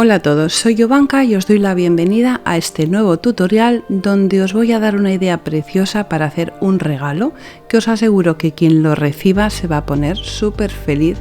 Hola a todos, soy Jovanka y os doy la bienvenida a este nuevo tutorial donde os voy a dar una idea preciosa para hacer un regalo que os aseguro que quien lo reciba se va a poner súper feliz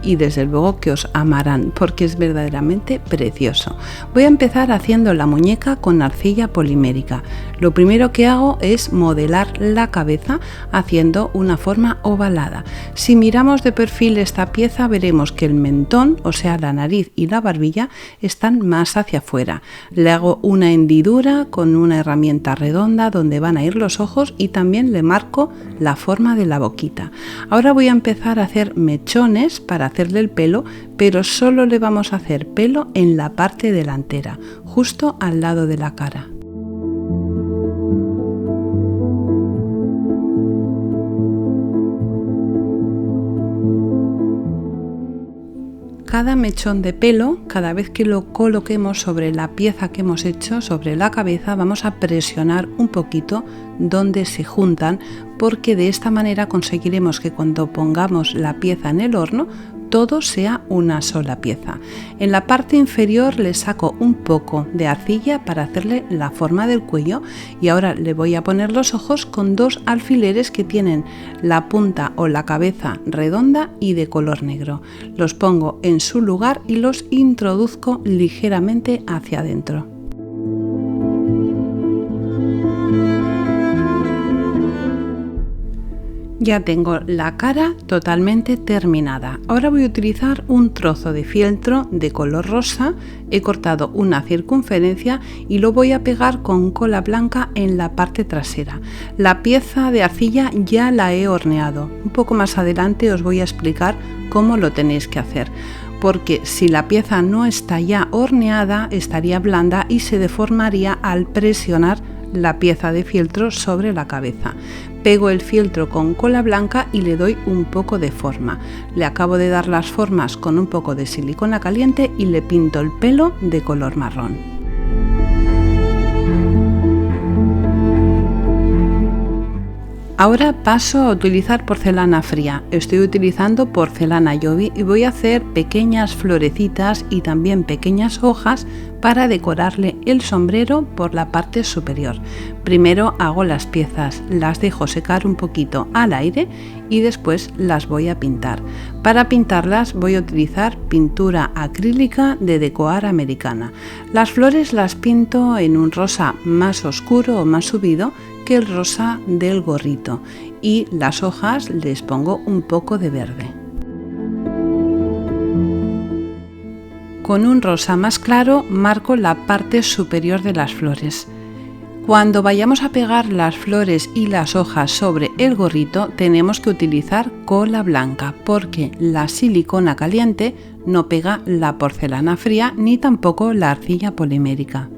y desde luego que os amarán porque es verdaderamente precioso. Voy a empezar haciendo la muñeca con arcilla polimérica. Lo primero que hago es modelar la cabeza haciendo una forma ovalada. Si miramos de perfil esta pieza veremos que el mentón, o sea la nariz y la barbilla, están más hacia afuera. Le hago una hendidura con una herramienta redonda donde van a ir los ojos y también le marco la forma de la boquita. Ahora voy a empezar a hacer mechones para hacerle el pelo, pero solo le vamos a hacer pelo en la parte delantera, justo al lado de la cara. Cada mechón de pelo, cada vez que lo coloquemos sobre la pieza que hemos hecho, sobre la cabeza, vamos a presionar un poquito donde se juntan, porque de esta manera conseguiremos que cuando pongamos la pieza en el horno, todo sea una sola pieza. En la parte inferior le saco un poco de arcilla para hacerle la forma del cuello y ahora le voy a poner los ojos con dos alfileres que tienen la punta o la cabeza redonda y de color negro. Los pongo en su lugar y los introduzco ligeramente hacia adentro. Ya tengo la cara totalmente terminada. Ahora voy a utilizar un trozo de fieltro de color rosa. He cortado una circunferencia y lo voy a pegar con cola blanca en la parte trasera. La pieza de arcilla ya la he horneado. Un poco más adelante os voy a explicar cómo lo tenéis que hacer, porque si la pieza no está ya horneada estaría blanda y se deformaría al presionar la pieza de fieltro sobre la cabeza. Pego el fieltro con cola blanca y le doy un poco de forma. Le acabo de dar las formas con un poco de silicona caliente y le pinto el pelo de color marrón. Ahora paso a utilizar porcelana fría. Estoy utilizando porcelana Jovi y voy a hacer pequeñas florecitas y también pequeñas hojas para decorarle el sombrero por la parte superior. Primero hago las piezas, las dejo secar un poquito al aire y después las voy a pintar. Para pintarlas voy a utilizar pintura acrílica de Decoar americana. Las flores las pinto en un rosa más oscuro o más subido que el rosa del gorrito y las hojas les pongo un poco de verde. Con un rosa más claro marco la parte superior de las flores. Cuando vayamos a pegar las flores y las hojas sobre el gorrito tenemos que utilizar cola blanca porque la silicona caliente no pega la porcelana fría ni tampoco la arcilla polimérica.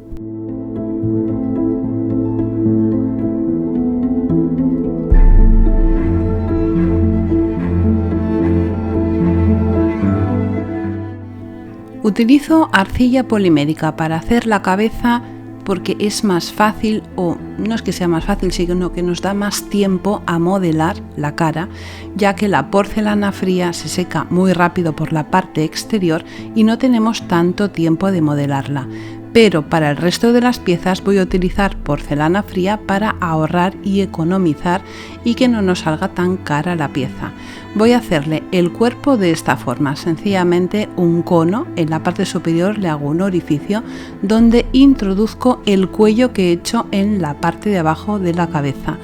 Utilizo arcilla polimérica para hacer la cabeza porque es más fácil, o no es que sea más fácil, sino que nos da más tiempo a modelar la cara, ya que la porcelana fría se seca muy rápido por la parte exterior y no tenemos tanto tiempo de modelarla. Pero para el resto de las piezas voy a utilizar porcelana fría para ahorrar y economizar y que no nos salga tan cara la pieza. Voy a hacerle el cuerpo de esta forma, sencillamente un cono, en la parte superior le hago un orificio donde introduzco el cuello que he hecho en la parte de abajo de la cabeza.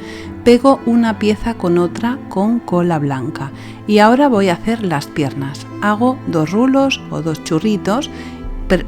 Pego una pieza con otra con cola blanca y ahora voy a hacer las piernas. Hago dos rulos o dos churritos.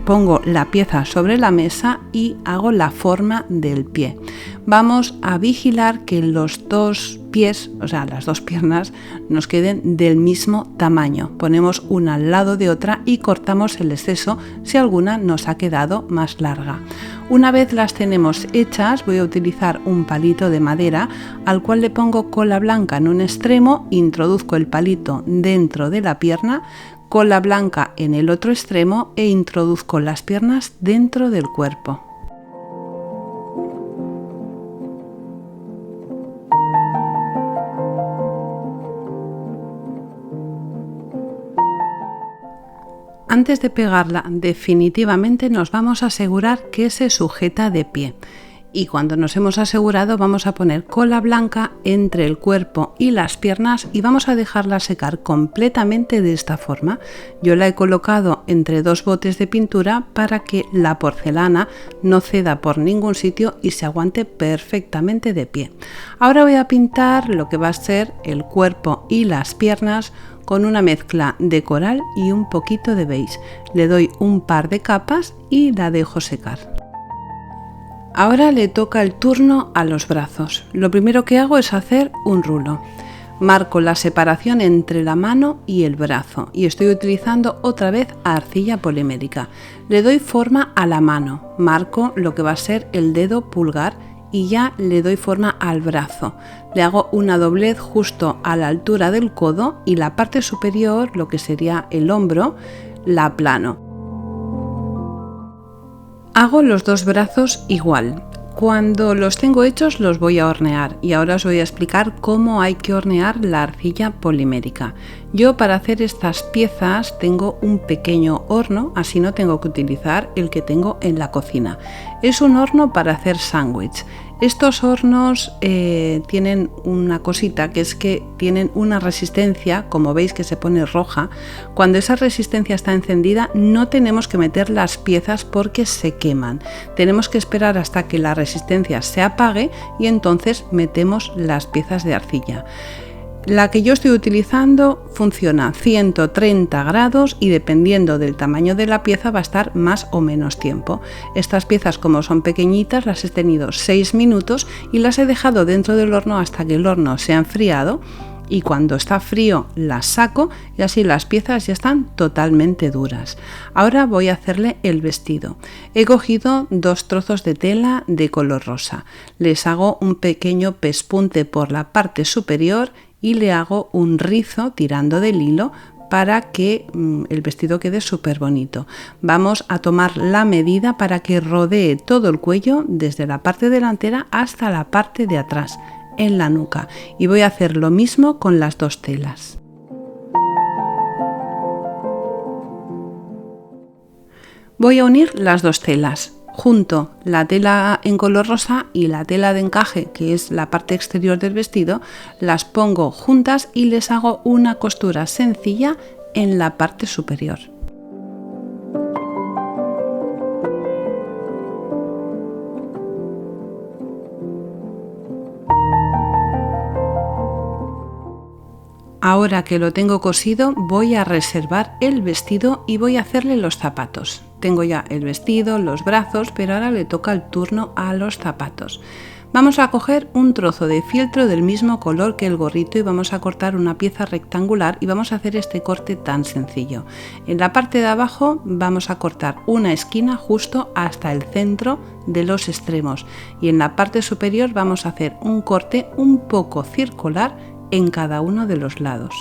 Pongo la pieza sobre la mesa y hago la forma del pie. Vamos a vigilar que los dos pies, o sea, las dos piernas, nos queden del mismo tamaño. Ponemos una al lado de otra y cortamos el exceso si alguna nos ha quedado más larga. Una vez las tenemos hechas, voy a utilizar un palito de madera al cual le pongo cola blanca en un extremo, introduzco el palito dentro de la pierna, cola blanca en el otro extremo e introduzco las piernas dentro del cuerpo. Antes de pegarla definitivamente nos vamos a asegurar que se sujeta de pie. Y cuando nos hemos asegurado vamos a poner cola blanca entre el cuerpo y las piernas y vamos a dejarla secar completamente de esta forma. Yo la he colocado entre dos botes de pintura para que la porcelana no ceda por ningún sitio y se aguante perfectamente de pie. Ahora voy a pintar lo que va a ser el cuerpo y las piernas con una mezcla de coral y un poquito de beige. Le doy un par de capas y la dejo secar. Ahora le toca el turno a los brazos. Lo primero que hago es hacer un rulo. Marco la separación entre la mano y el brazo y estoy utilizando otra vez arcilla polimérica. Le doy forma a la mano, marco lo que va a ser el dedo pulgar y ya le doy forma al brazo. Le hago una doblez justo a la altura del codo y la parte superior, lo que sería el hombro, la aplano. Hago los dos brazos igual. Cuando los tengo hechos los voy a hornear y ahora os voy a explicar cómo hay que hornear la arcilla polimérica. Yo para hacer estas piezas tengo un pequeño horno, así no tengo que utilizar el que tengo en la cocina. Es un horno para hacer sándwich. Estos hornos tienen una cosita que es que tienen una resistencia, como veis que se pone roja. Cuando esa resistencia está encendida no tenemos que meter las piezas porque se queman. Tenemos que esperar hasta que la resistencia se apague y entonces metemos las piezas de arcilla. La que yo estoy utilizando funciona a 130 grados y dependiendo del tamaño de la pieza va a estar más o menos tiempo. Estas piezas, como son pequeñitas, las he tenido 6 minutos y las he dejado dentro del horno hasta que el horno se ha enfriado y cuando está frío las saco y así las piezas ya están totalmente duras. Ahora voy a hacerle el vestido. He cogido 2 trozos de tela de color rosa. Les hago un pequeño pespunte por la parte superior y le hago un rizo tirando del hilo para que el vestido quede súper bonito. Vamos a tomar la medida para que rodee todo el cuello desde la parte delantera hasta la parte de atrás, en la nuca, y voy a hacer lo mismo con las 2 telas. Voy a unir las 2 telas. Junto la tela en color rosa y la tela de encaje, que es la parte exterior del vestido, las pongo juntas y les hago una costura sencilla en la parte superior. Ahora que lo tengo cosido, voy a reservar el vestido y voy a hacerle los zapatos. Tengo ya el vestido, los brazos, pero ahora le toca el turno a los zapatos. Vamos a coger un trozo de fieltro del mismo color que el gorrito y vamos a cortar una pieza rectangular y vamos a hacer este corte tan sencillo. En la parte de abajo vamos a cortar una esquina justo hasta el centro de los extremos y en la parte superior vamos a hacer un corte un poco circular en cada uno de los lados.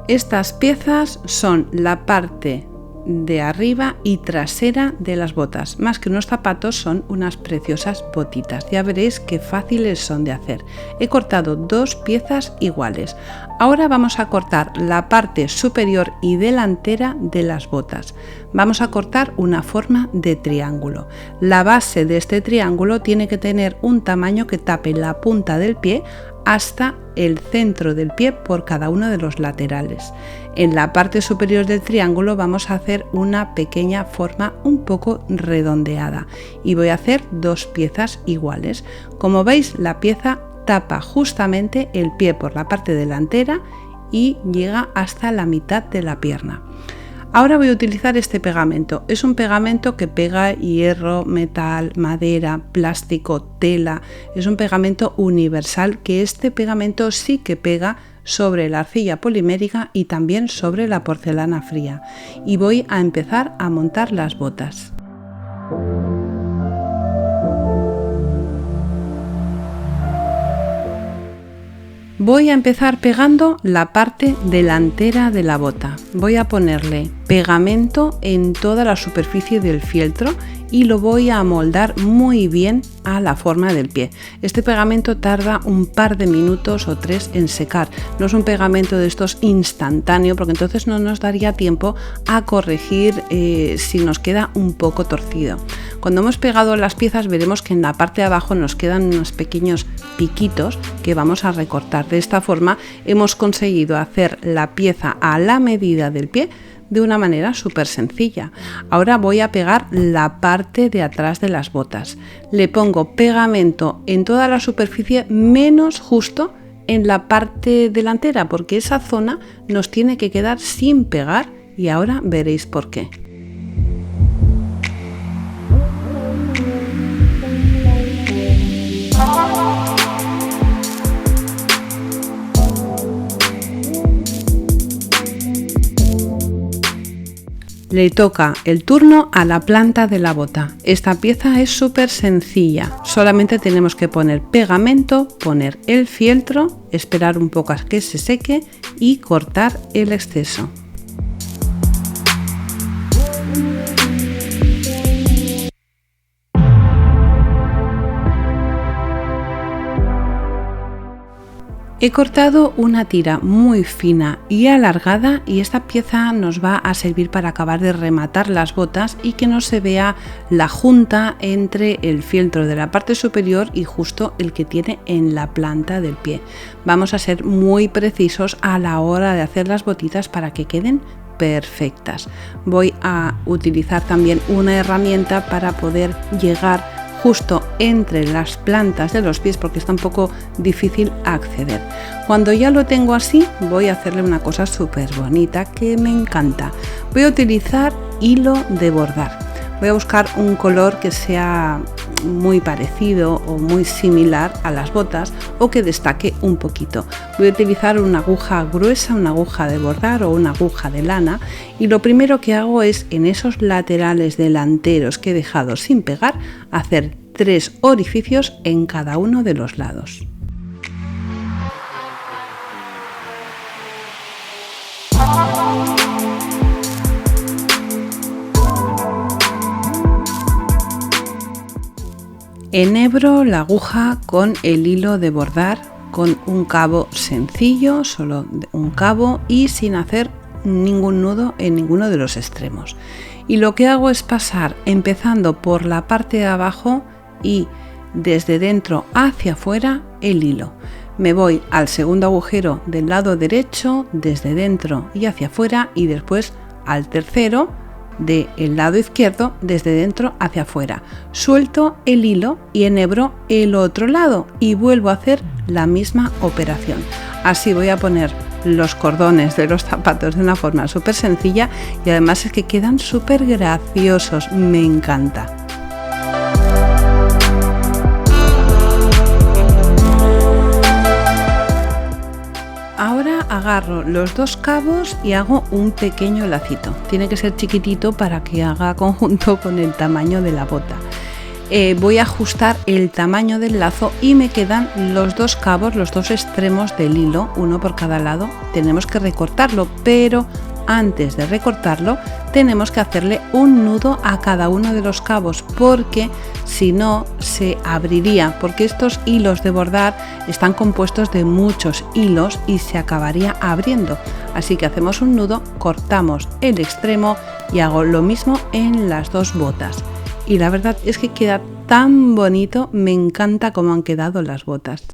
Estas piezas son la parte de arriba y trasera de las botas. Más que unos zapatos son unas preciosas botitas. Ya veréis qué fáciles son de hacer. He cortado 2 piezas iguales. Ahora vamos a cortar la parte superior y delantera de las botas. Vamos a cortar una forma de triángulo. La base de este triángulo tiene que tener un tamaño que tape la punta del pie hasta el centro del pie por cada uno de los laterales. En la parte superior del triángulo vamos a hacer una pequeña forma un poco redondeada y voy a hacer 2 piezas iguales. Como veis, la pieza tapa justamente el pie por la parte delantera y llega hasta la mitad de la pierna. Ahora voy a utilizar este pegamento. Es un pegamento que pega hierro, metal, madera, plástico, tela. Es un pegamento universal que este pegamento sí que pega sobre la arcilla polimérica y también sobre la porcelana fría. Y voy a empezar a montar las botas. Voy a empezar pegando la parte delantera de la bota. Voy a ponerle pegamento en toda la superficie del fieltro y lo voy a amoldar muy bien a la forma del pie. Este pegamento tarda un par de minutos o 3 en secar. No es un pegamento de estos instantáneo, porque entonces no nos daría tiempo a corregir si nos queda un poco torcido. Cuando hemos pegado las piezas veremos que en la parte de abajo nos quedan unos pequeños piquitos que vamos a recortar. De esta forma hemos conseguido hacer la pieza a la medida del pie de una manera súper sencilla. Ahora voy a pegar la parte de atrás de las botas. Le pongo pegamento en toda la superficie menos justo en la parte delantera, porque esa zona nos tiene que quedar sin pegar y ahora veréis por qué. Le toca el turno a la planta de la bota. Esta pieza es súper sencilla, solamente tenemos que poner pegamento, poner el fieltro, esperar un poco a que se seque y cortar el exceso. He cortado una tira muy fina y alargada y esta pieza nos va a servir para acabar de rematar las botas y que no se vea la junta entre el fieltro de la parte superior y justo el que tiene en la planta del pie. Vamos a ser muy precisos a la hora de hacer las botitas para que queden perfectas. Voy a utilizar también una herramienta para poder llegar justo entre las plantas de los pies porque está un poco difícil acceder. Cuando ya lo tengo así, voy a hacerle una cosa súper bonita que me encanta. Voy a utilizar hilo de bordar. Voy a buscar un color que sea muy parecido o muy similar a las botas o que destaque un poquito. Voy a utilizar una aguja gruesa, una aguja de bordar o una aguja de lana, y lo primero que hago es en esos laterales delanteros que he dejado sin pegar hacer 3 orificios en cada uno de los lados. Enhebro la aguja con el hilo de bordar con un cabo sencillo, solo un cabo y sin hacer ningún nudo en ninguno de los extremos. Y lo que hago es pasar empezando por la parte de abajo y desde dentro hacia afuera el hilo. Me voy al segundo agujero del lado derecho, desde dentro y hacia afuera, y después al tercero del lado izquierdo, desde dentro hacia afuera. Suelto el hilo y enhebro el otro lado y vuelvo a hacer la misma operación. Así voy a poner los cordones de los zapatos de una forma súper sencilla y además es que quedan súper graciosos, me encanta. Ahora agarro los 2 cabos y hago un pequeño lacito. Tiene que ser chiquitito para que haga conjunto con el tamaño de la bota. Voy a ajustar el tamaño del lazo y me quedan los 2 cabos, los 2 extremos del hilo, uno por cada lado. Tenemos que recortarlo, pero antes de recortarlo tenemos que hacerle un nudo a cada uno de los cabos porque si no se abriría, porque estos hilos de bordar están compuestos de muchos hilos y se acabaría abriendo. Así que hacemos un nudo, cortamos el extremo y hago lo mismo en las 2 botas. Y la verdad es que queda tan bonito, me encanta cómo han quedado las botas.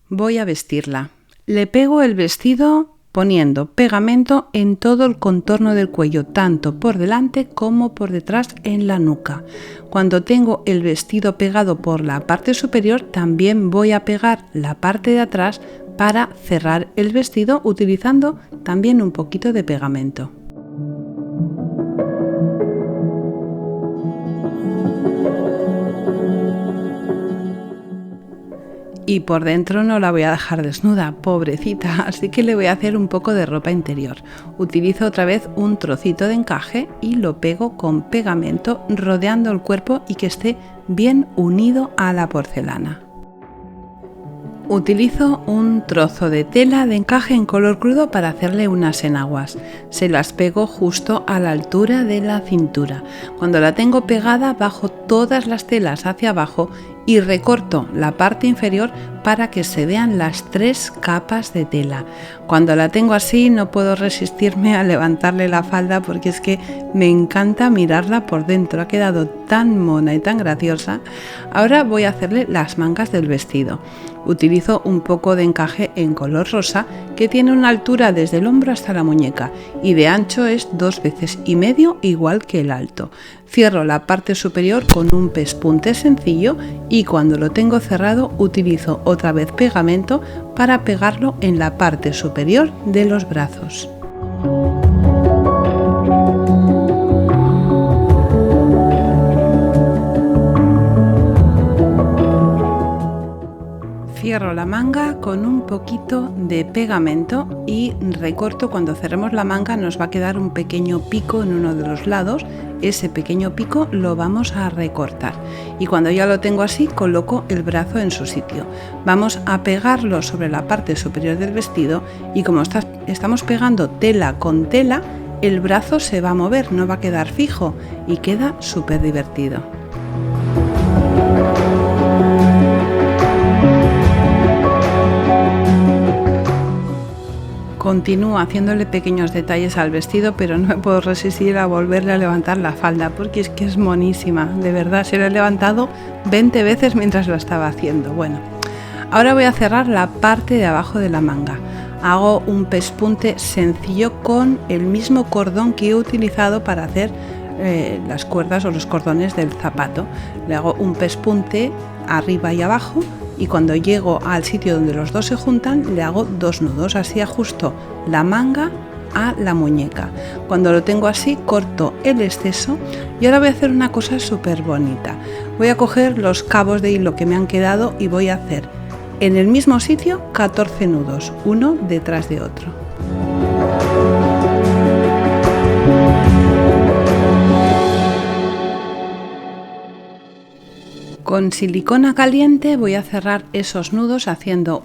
Voy a vestirla. Le pego el vestido poniendo pegamento en todo el contorno del cuello, tanto por delante como por detrás en la nuca. Cuando tengo el vestido pegado por la parte superior, también voy a pegar la parte de atrás para cerrar el vestido utilizando también un poquito de pegamento. Y por dentro no la voy a dejar desnuda, pobrecita, así que le voy a hacer un poco de ropa interior. Utilizo otra vez un trocito de encaje y lo pego con pegamento rodeando el cuerpo y que esté bien unido a la porcelana. Utilizo un trozo de tela de encaje en color crudo para hacerle unas enaguas. Se las pego justo a la altura de la cintura. Cuando la tengo pegada, bajo todas las telas hacia abajo y recorto la parte inferior para que se vean las 3 capas de tela. Cuando la tengo así no puedo resistirme a levantarle la falda porque es que me encanta mirarla por dentro. Ha quedado tan mona y tan graciosa. Ahora voy a hacerle las mangas del vestido. Utilizo un poco de encaje en color rosa que tiene una altura desde el hombro hasta la muñeca y de ancho es 2,5 veces igual que el alto. Cierro la parte superior con un pespunte sencillo y cuando lo tengo cerrado utilizo otra vez pegamento para pegarlo en la parte superior de los brazos. Cierro la manga con un poquito de pegamento y recorto. Cuando cerremos la manga nos va a quedar un pequeño pico en uno de los lados. Ese pequeño pico lo vamos a recortar y cuando ya lo tengo así coloco el brazo en su sitio. Vamos a pegarlo sobre la parte superior del vestido y como estamos pegando tela con tela, el brazo se va a mover, no va a quedar fijo y queda súper divertido. Continúo haciéndole pequeños detalles al vestido, pero no me puedo resistir a volverle a levantar la falda porque es que es monísima, de verdad, se la he levantado 20 veces mientras lo estaba haciendo. Bueno, ahora voy a cerrar la parte de abajo de la manga. Hago un pespunte sencillo con el mismo cordón que he utilizado para hacer las cuerdas o los cordones del zapato. Le hago un pespunte arriba y abajo y cuando llego al sitio donde los dos se juntan le hago 2 nudos, así ajusto la manga a la muñeca. Cuando lo tengo así corto el exceso y ahora voy a hacer una cosa súper bonita. Voy a coger los cabos de hilo que me han quedado y voy a hacer en el mismo sitio 14 nudos, uno detrás de otro. Con silicona caliente voy a cerrar esos nudos haciendo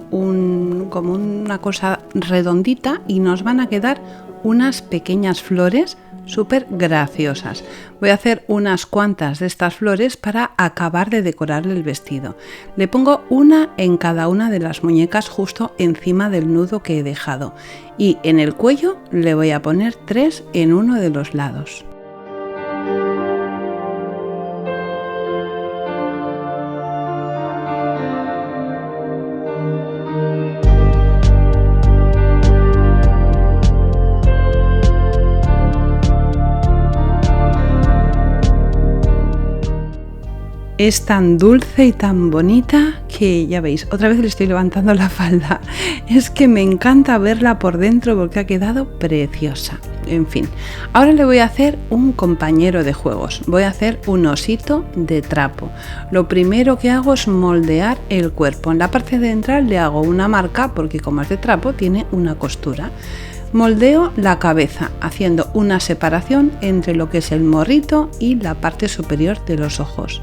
como una cosa redondita y nos van a quedar unas pequeñas flores súper graciosas. Voy a hacer unas cuantas de estas flores para acabar de decorar el vestido. Le pongo una en cada una de las muñecas justo encima del nudo que he dejado y en el cuello le voy a poner 3 en uno de los lados. Es tan dulce y tan bonita que ya veis, otra vez le estoy levantando la falda. Es que me encanta verla por dentro porque ha quedado preciosa. En fin, ahora le voy a hacer un compañero de juegos. Voy a hacer un osito de trapo. Lo primero que hago es moldear el cuerpo. En la parte central le hago una marca porque como es de trapo tiene una costura. Moldeo la cabeza haciendo una separación entre lo que es el morrito y la parte superior de los ojos.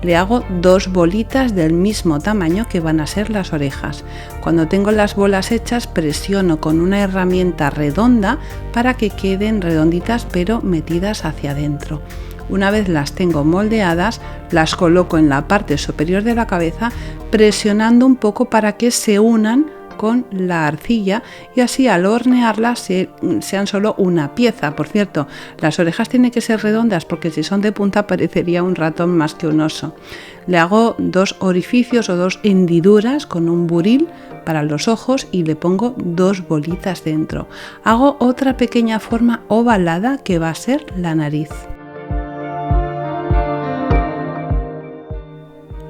Le hago 2 bolitas del mismo tamaño que van a ser las orejas. Cuando tengo las bolas hechas presiono con una herramienta redonda para que queden redonditas pero metidas hacia adentro. Una vez las tengo moldeadas, las coloco en la parte superior de la cabeza presionando un poco para que se unan con la arcilla y así al hornearlas sean solo una pieza. Por cierto, las orejas tienen que ser redondas porque si son de punta parecería un ratón más que un oso. Le hago 2 orificios o 2 hendiduras con un buril para los ojos y le pongo 2 bolitas dentro. Hago otra pequeña forma ovalada que va a ser la nariz.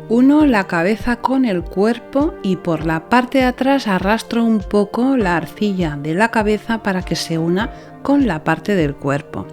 Uno la cabeza con el cuerpo y por la parte de atrás arrastro un poco la arcilla de la cabeza para que se una con la parte del cuerpo.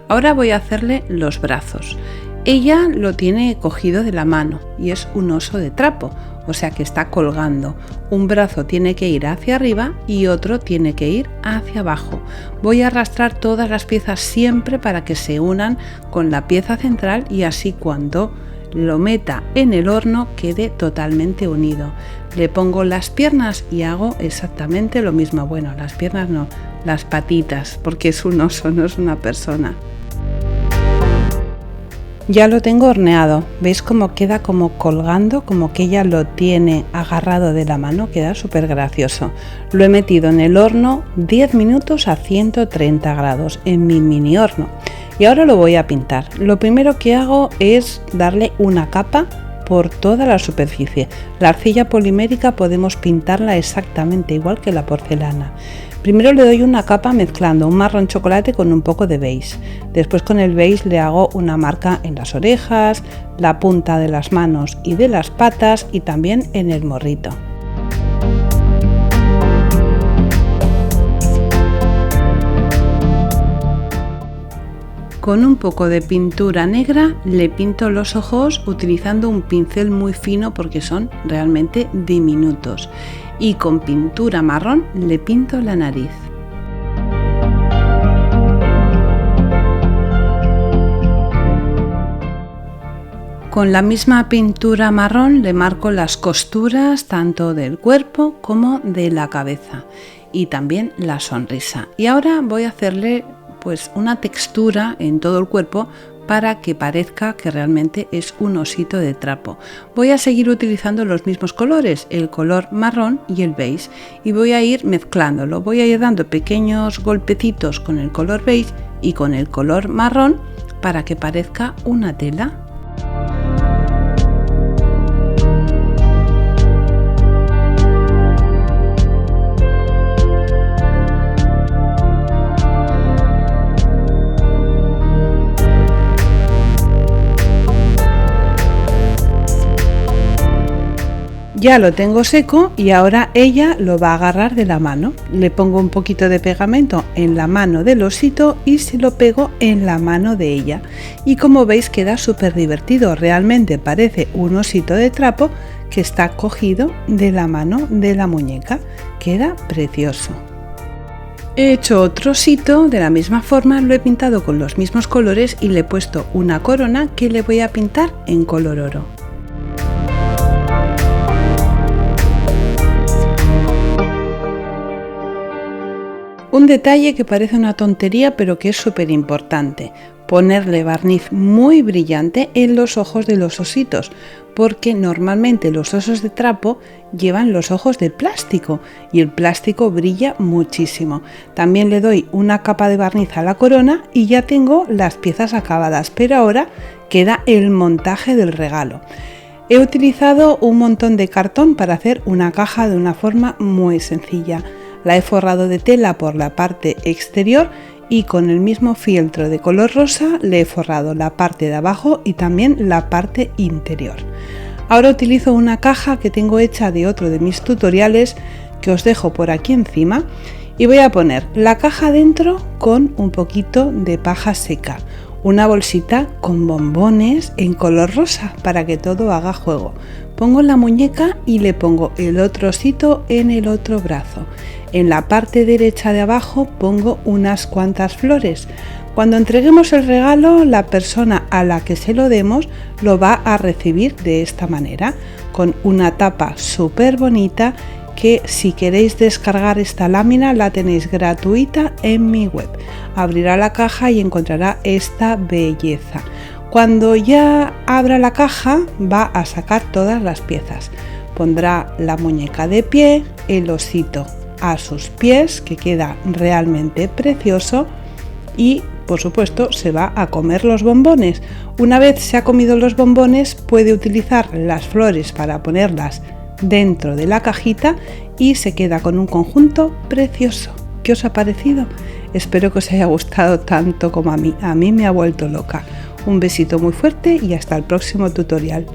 Ahora voy a hacerle los brazos. Ella lo tiene cogido de la mano y es un oso de trapo, o sea que está colgando. Un brazo tiene que ir hacia arriba y otro tiene que ir hacia abajo. Voy a arrastrar todas las piezas siempre para que se unan con la pieza central y así cuando lo meta en el horno quede totalmente unido. le pongo las piernas y hago exactamente lo mismo. Bueno, las piernas no, las patitas, porque es un oso, no es una persona. Ya lo tengo horneado, ¿veis cómo queda como colgando? Como que ella lo tiene agarrado de la mano, queda súper gracioso. Lo he metido en el horno 10 minutos a 130 grados en mi mini horno y ahora lo voy a pintar. Lo primero que hago es darle una capa por toda la superficie. La arcilla polimérica podemos pintarla exactamente igual que la porcelana. Primero le doy una capa mezclando un marrón chocolate con un poco de beige. Después con el beige le hago una marca en las orejas, la punta de las manos y de las patas y también en el morrito. Con un poco de pintura negra le pinto los ojos utilizando un pincel muy fino porque son realmente diminutos. Y con pintura marrón le pinto la nariz. Con la misma pintura marrón le marco las costuras tanto del cuerpo como de la cabeza y también la sonrisa. Y ahora voy a hacerle pues una textura en todo el cuerpo para que parezca que realmente es un osito de trapo. Voy a seguir utilizando los mismos colores, el color marrón y el beige, y voy a ir mezclándolo. Voy a ir dando pequeños golpecitos con el color beige y con el color marrón para que parezca una tela. Ya lo tengo seco y ahora ella lo va a agarrar de la mano. Le pongo un poquito de pegamento en la mano del osito y se lo pego en la mano de ella. Y como veis queda súper divertido, realmente parece un osito de trapo que está cogido de la mano de la muñeca. Queda precioso. He hecho otro osito de la misma forma, lo he pintado con los mismos colores y le he puesto una corona que le voy a pintar en color oro. Un detalle que parece una tontería pero que es súper importante, ponerle barniz muy brillante en los ojos de los ositos, porque normalmente los osos de trapo llevan los ojos de plástico y el plástico brilla muchísimo. También le doy una capa de barniz a la corona y ya tengo las piezas acabadas, pero ahora queda el montaje del regalo. He utilizado un montón de cartón para hacer una caja de una forma muy sencilla. La he forrado de tela por la parte exterior y con el mismo fieltro de color rosa le he forrado la parte de abajo y también la parte interior. Ahora utilizo una caja que tengo hecha de otro de mis tutoriales que os dejo por aquí encima y voy a poner la caja dentro con un poquito de paja seca, una bolsita con bombones en color rosa para que todo haga juego. Pongo la muñeca y le pongo el otro osito en el otro brazo. En la parte derecha de abajo pongo unas cuantas flores. Cuando entreguemos el regalo, la persona a la que se lo demos lo va a recibir de esta manera, con una tapa súper bonita que si queréis descargar esta lámina la tenéis gratuita en mi web. Abrirá la caja y encontrará esta belleza. Cuando ya abra la caja va a sacar todas las piezas. Pondrá la muñeca de pie, el osito a sus pies, que queda realmente precioso, y por supuesto se va a comer los bombones. Una vez se ha comido los bombones puede utilizar las flores para ponerlas dentro de la cajita y se queda con un conjunto precioso. ¿Qué os ha parecido? Espero que os haya gustado tanto como a mí. A mí me ha vuelto loca. Un besito muy fuerte y hasta el próximo tutorial.